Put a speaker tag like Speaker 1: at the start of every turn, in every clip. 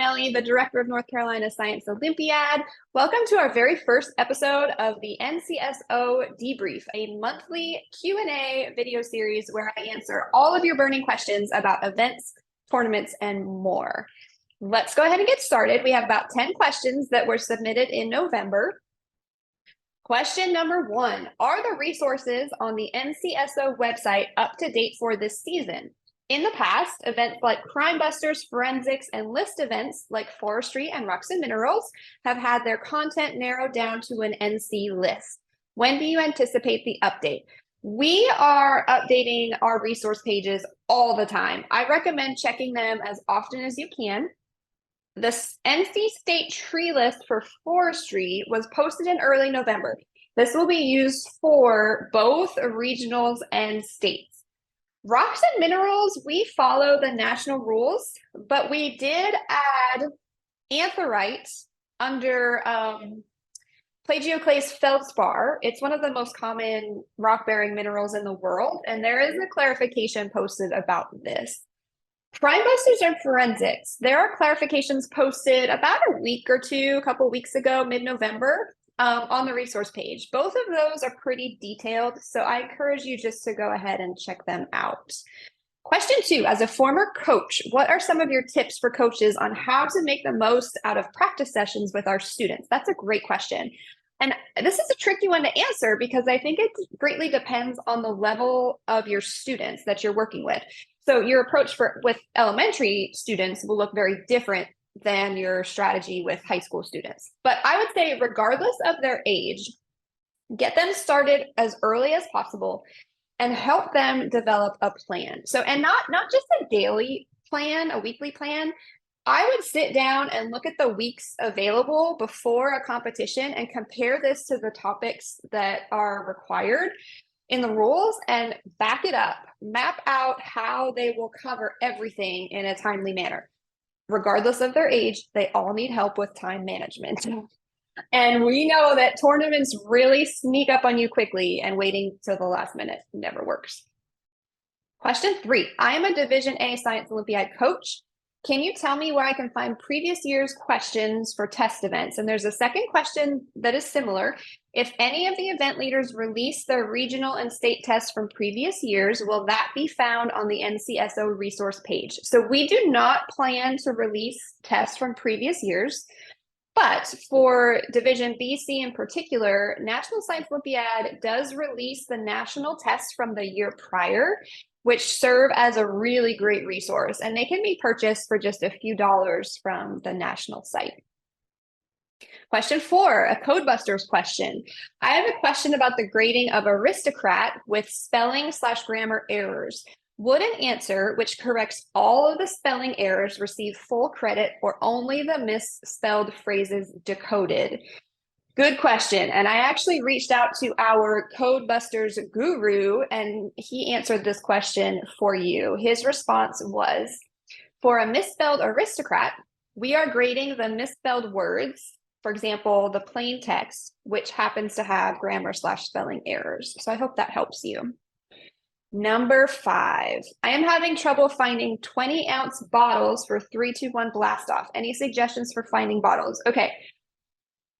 Speaker 1: Riley, the director of North Carolina Science Olympiad. Welcome to our very first episode of the NCSO Debrief, a monthly Q&A video series where I answer all of your burning questions about events, tournaments, and more. Let's go ahead and get started. We have about 10 questions that were submitted in November. Question number 1, are the resources on the NCSO website up to date for this season? In the past, events like Codebusters, Forensics, and list events like Forestry and Rocks and Minerals have had their content narrowed down to an NC list. When do you anticipate the update? We are updating our resource pages all the time. I recommend checking them as often as you can. The NC State tree list for Forestry was posted in early November. This will be used for both regionals and states. Rocks and Minerals, we follow the national rules, but we did add anthrite under plagioclase feldspar. It's one of the most common rock-bearing minerals in the world, and there is a clarification posted about this. Codebusters and Forensics, there are clarifications posted about a couple weeks ago, mid-November, on the resource page. Both of those are pretty detailed, so I encourage you just to go ahead and check them out. Question 2, as a former coach, what are some of your tips for coaches on how to make the most out of practice sessions with our students? That's a great question. And this is a tricky one to answer because I think it greatly depends on the level of your students that you're working with. So your approach with elementary students will look very different than your strategy with high school students. But I would say regardless of their age, get them started as early as possible and help them develop a plan. So, and not just a daily plan, a weekly plan. I would sit down and look at the weeks available before a competition and compare this to the topics that are required in the rules and back it up, map out how they will cover everything in a timely manner. Regardless of their age, they all need help with time management. And we know that tournaments really sneak up on you quickly, and waiting till the last minute never works. Question 3, I am a Division A Science Olympiad coach. Can you tell me where I can find previous year's questions for test events? And there's a second question that is similar. If any of the event leaders release their regional and state tests from previous years, will that be found on the NCSO resource page? So we do not plan to release tests from previous years, but for Division B, C in particular, National Science Olympiad does release the national tests from the year prior, which serve as a really great resource, and they can be purchased for just a few dollars from the national site. Question 4, a Codebusters question. I have a question about the grading of aristocrat with spelling/grammar errors. Would an answer which corrects all of the spelling errors receive full credit, or only the misspelled phrases decoded? Good question. And I actually reached out to our Codebusters guru, and he answered this question for you. His response was, for a misspelled aristocrat, we are grading the misspelled words, for example, the plain text, which happens to have grammar/spelling errors. So I hope that helps you. Number 5, I am having trouble finding 20-ounce bottles for 3-2-1 blast off. Any suggestions for finding bottles? Okay.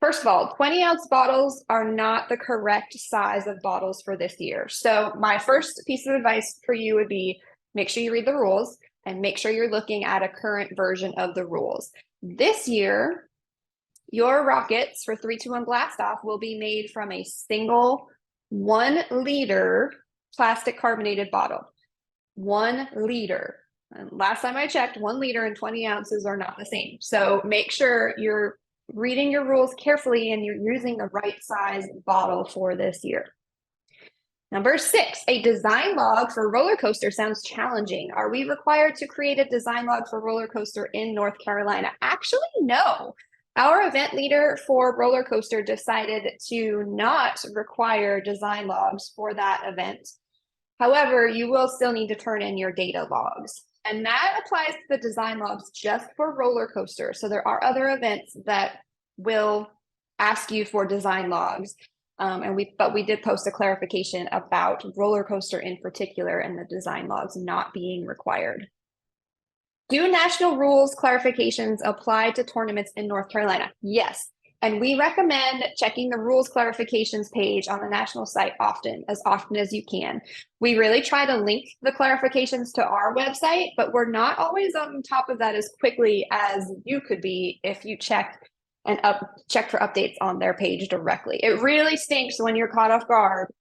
Speaker 1: First of all, 20-ounce bottles are not the correct size of bottles for this year. So my first piece of advice for you would be make sure you read the rules and make sure you're looking at a current version of the rules. This year, your rockets for 3-2-1 blast off will be made from a single 1-liter plastic carbonated bottle. 1 liter. And last time I checked, 1 liter and 20 ounces are not the same. So make sure you're reading your rules carefully and you're using the right size bottle for this year. Number 6, a design log for roller coaster sounds challenging. Are we required to create a design log for roller coaster in North Carolina? Actually, no. Our event leader for roller coaster decided to not require design logs for that event. However, you will still need to turn in your data logs. And that applies to the design logs just for roller coaster. So there are other events that will ask you for design logs. But we did post a clarification about roller coaster in particular and the design logs not being required. Do national rules clarifications apply to tournaments in North Carolina? Yes. And we recommend checking the rules clarifications page on the national site often as you can. We really try to link the clarifications to our website, but we're not always on top of that as quickly as you could be if you check for updates on their page directly. It really stinks when you're caught off guard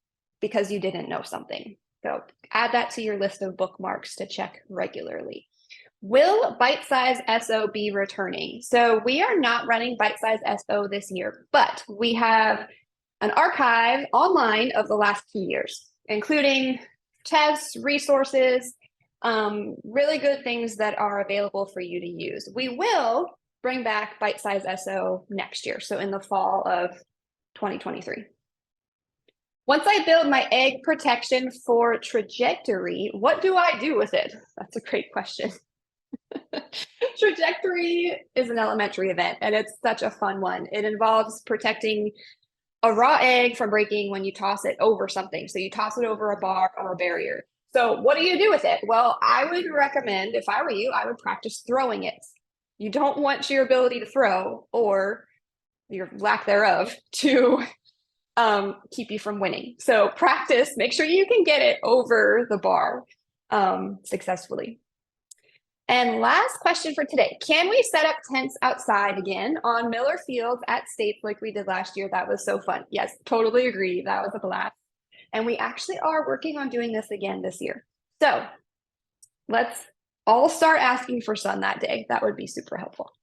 Speaker 1: because you didn't know something. So add that to your list of bookmarks to check regularly. Will Bite Size SO be returning? So we are not running Bite Size SO this year, but we have an archive online of the last 2 years, including tests, resources, really good things that are available for you to use. We will bring back Bite Size SO next year, so in the fall of 2023. Once I build my egg protection for trajectory, what do I do with it? That's a great question. Trajectory is an elementary event, and it's such a fun one. It involves protecting a raw egg from breaking when you toss it over something. So you toss it over a bar or a barrier. So what do you do with it? Well, I would recommend, if I were you, I would practice throwing it. You don't want your ability to throw or your lack thereof to keep you from winning. So practice, make sure you can get it over the bar successfully. And last question for today. Can we set up tents outside again on Miller Fields at States like we did last year? That was so fun. Yes, totally agree. That was a blast. And we actually are working on doing this again this year. So let's all start asking for sun that day. That would be super helpful.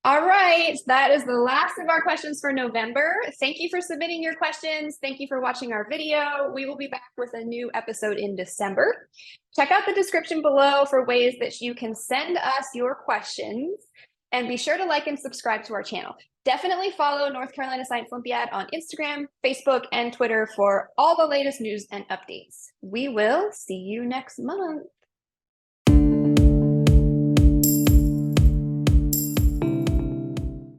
Speaker 1: All right, that is the last of our questions for November. Thank you for submitting your questions. Thank you for watching our video. We will be back with a new episode in December. Check out the description below for ways that you can send us your questions, and be sure to like and subscribe to our channel. Definitely follow North Carolina Science Olympiad on Instagram, Facebook, and Twitter for all the latest news and updates. We will see you next month.